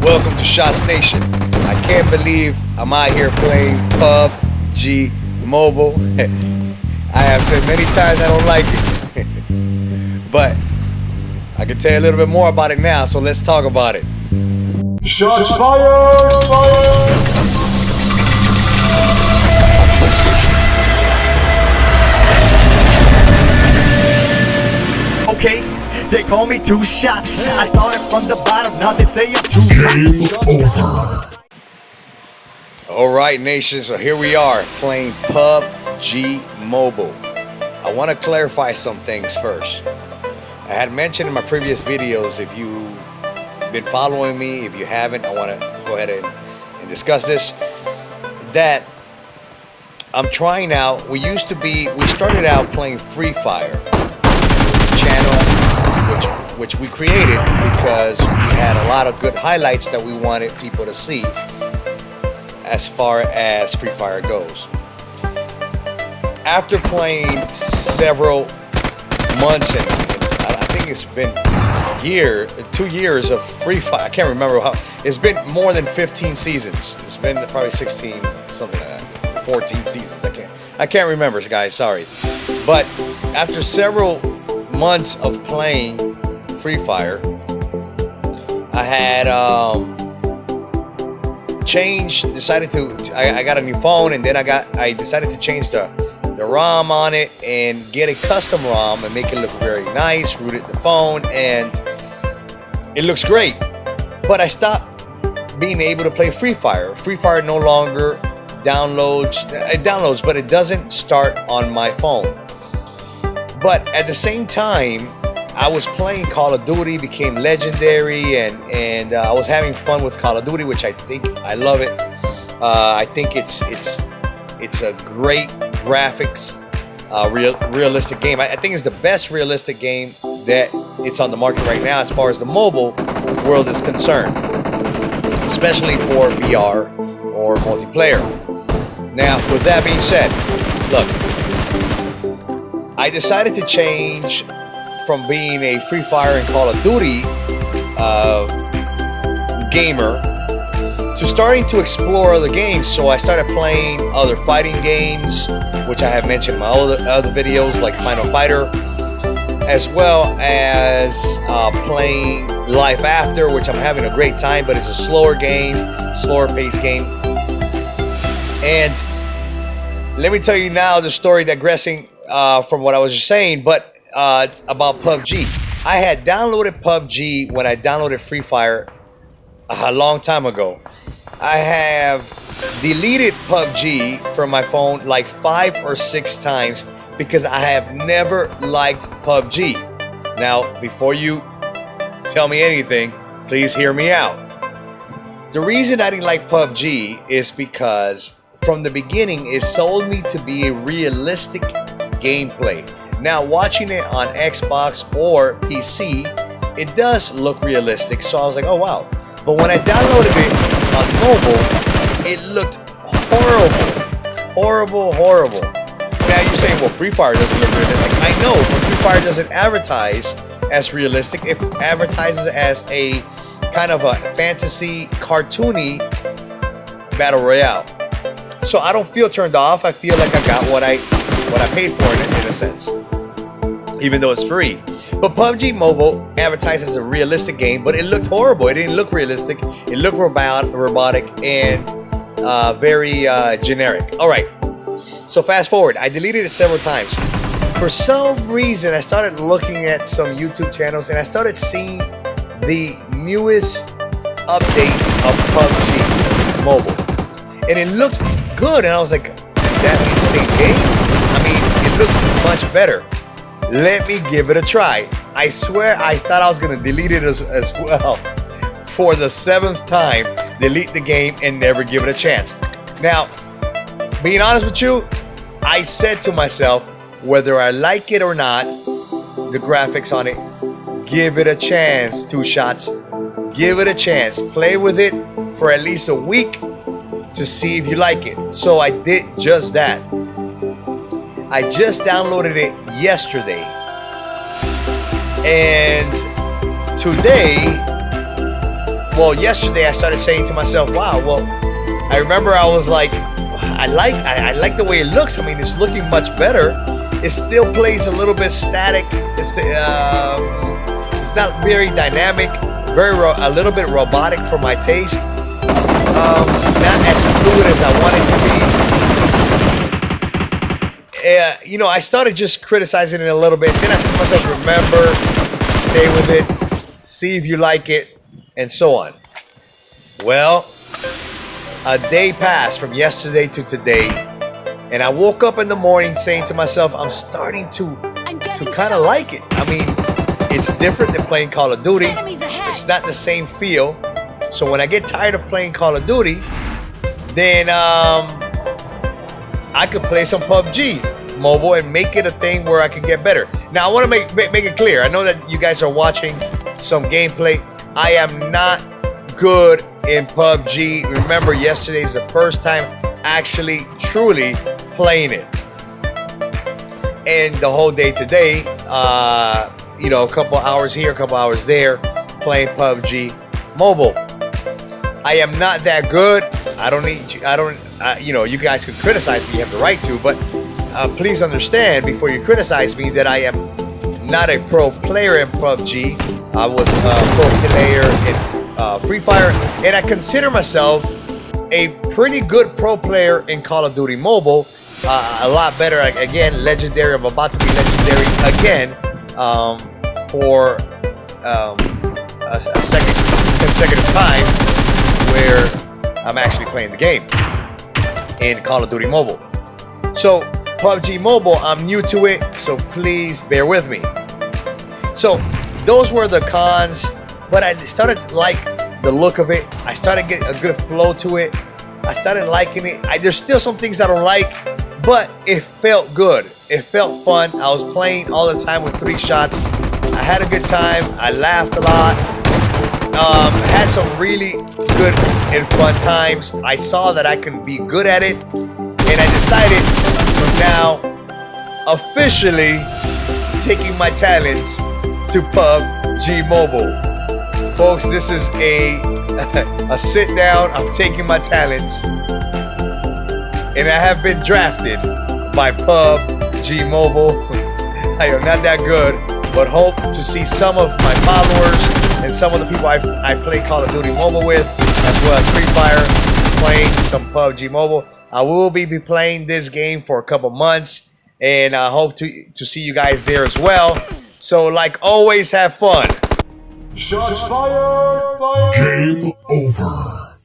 Welcome to Shotz Nation. I can't believe I'm out here playing PUBG Mobile. I have said many times I don't like it. But I can tell you a little bit more about it now, so let's talk about it. Shots fired! Okay, they call me 2SHOTZ. I started from the bottom, now they say I'm too Game over. Alright, nation, so here we are playing PUBG Mobile. I want to clarify some things first. I had mentioned in my previous videos, if you've been following me, if you haven't, I want to go ahead and discuss this, that I'm trying out. We started out playing Free Fire channel, which we created because we had a lot of good highlights that we wanted people to see as far as Free Fire goes. After playing several months, and I think it's been 2 years of Free Fire. I can't remember how. It's been more than 15 seasons. It's been probably 16, something like that. 14 seasons. I can't remember, guys. Sorry. But after several months of playing Free Fire, I had I got a new phone, and then I decided to change the ROM on it and get a custom ROM and make it look very nice. Rooted the phone and it looks great, but I stopped being able to play Free Fire. Free Fire no longer downloads. It downloads, but it doesn't start on my phone. But at the same time, I was playing Call of Duty, became legendary, and I was having fun with Call of Duty, which I think I love it. I think it's a great graphics, realistic game. I think it's the best realistic game that it's on the market right now as far as the mobile world is concerned, especially for VR or multiplayer. Now, with that being said, look, I decided to change from being a Free Fire and Call of Duty gamer to starting to explore other games. So I started playing other fighting games, which I have mentioned in my other videos, like Final Fighter, as well as playing Life After, which I'm having a great time, but it's a slower paced game. And let me tell you now the story digressing from what I was just saying, but about PUBG. I had downloaded PUBG when I downloaded Free Fire a long time ago. I have deleted PUBG from my phone like 5 or 6 times because I have never liked PUBG. Now, before you tell me anything, please hear me out. The reason I didn't like PUBG is because from the beginning it sold me to be a realistic gameplay. Now, watching it on Xbox or PC, it does look realistic, so I was like, oh wow. But when I downloaded it on mobile, it looked horrible. Now you're saying, well, Free Fire doesn't look realistic. I know, but Free Fire doesn't advertise as realistic. It advertises as a kind of a fantasy, cartoony battle royale. So I don't feel turned off. I feel like I got what I paid for in a sense, even though it's free. But PUBG Mobile advertised as a realistic game, but it looked horrible. It didn't look realistic. It looked robotic and very generic. All right. So fast forward. I deleted it several times. For some reason, I started looking at some YouTube channels, and I started seeing the newest update of PUBG Mobile, and it looked good. And I was like, "That ain't the same game." I mean, it looks much better. Let me give it a try. I swear I thought I was gonna delete it as well. For the 7th time, delete the game and never give it a chance. Now, being honest with you, I said to myself, whether I like it or not, the graphics on it, give it a chance, 2SHOTZ. Give it a chance. Play with it for at least a week to see if you like it. So I did just that. I just downloaded it yesterday, and today well, yesterday I started saying to myself, wow, well, I remember I was like, I like the way it looks. I mean, it's looking much better. It still plays a little bit static. It's not very dynamic, a little bit robotic for my taste. Not as fluid as I want it to be. You know, I started just criticizing it a little bit. Then I said to myself, remember, stay with it, see if you like it, and so on. Well, a day passed from yesterday to today, and I woke up in the morning saying to myself, I'm starting to kind of like it. I mean, it's different than playing Call of Duty. It's not the same feel. So when I get tired of playing Call of Duty, then I could play some PUBG Mobile and make it a thing where I can get better. Now I want to make it clear. I know that you guys are watching some gameplay. I am not good in PUBG. Remember, yesterday is the first time actually truly playing it. And the whole day today, you know, a couple hours here, a couple hours there, playing PUBG Mobile. I am not that good. I don't need you. You know, you guys can criticize me. You have the right to, but please understand before you criticize me that I am not a pro player in PUBG. I was a pro player in Free Fire, and I consider myself a pretty good pro player in Call of Duty Mobile. A lot better, again, legendary. I'm about to be legendary again for a second consecutive time where I'm actually playing the game in Call of Duty Mobile. So PUBG Mobile, I'm new to it, so please bear with me. So those were the cons, but I started to like the look of it. I started getting a good flow to it. I started liking it. There's still some things I don't like, but it felt good. It felt fun. I was playing all the time with 2SHOTZ. I had a good time. I laughed a lot. Had some really good and fun times. I saw that I can be good at it, and I decided to now officially taking my talents to PUBG Mobile. Folks, this is a sit down. I'm taking my talents, and I have been drafted by PUBG Mobile. I am not that good, but hope to see some of my followers and some of the people I play Call of Duty Mobile with, as well as Free Fire, playing some PUBG Mobile. I will be playing this game for a couple months, and I hope to see you guys there as well. So, like always, have fun. Shots fired! Game over.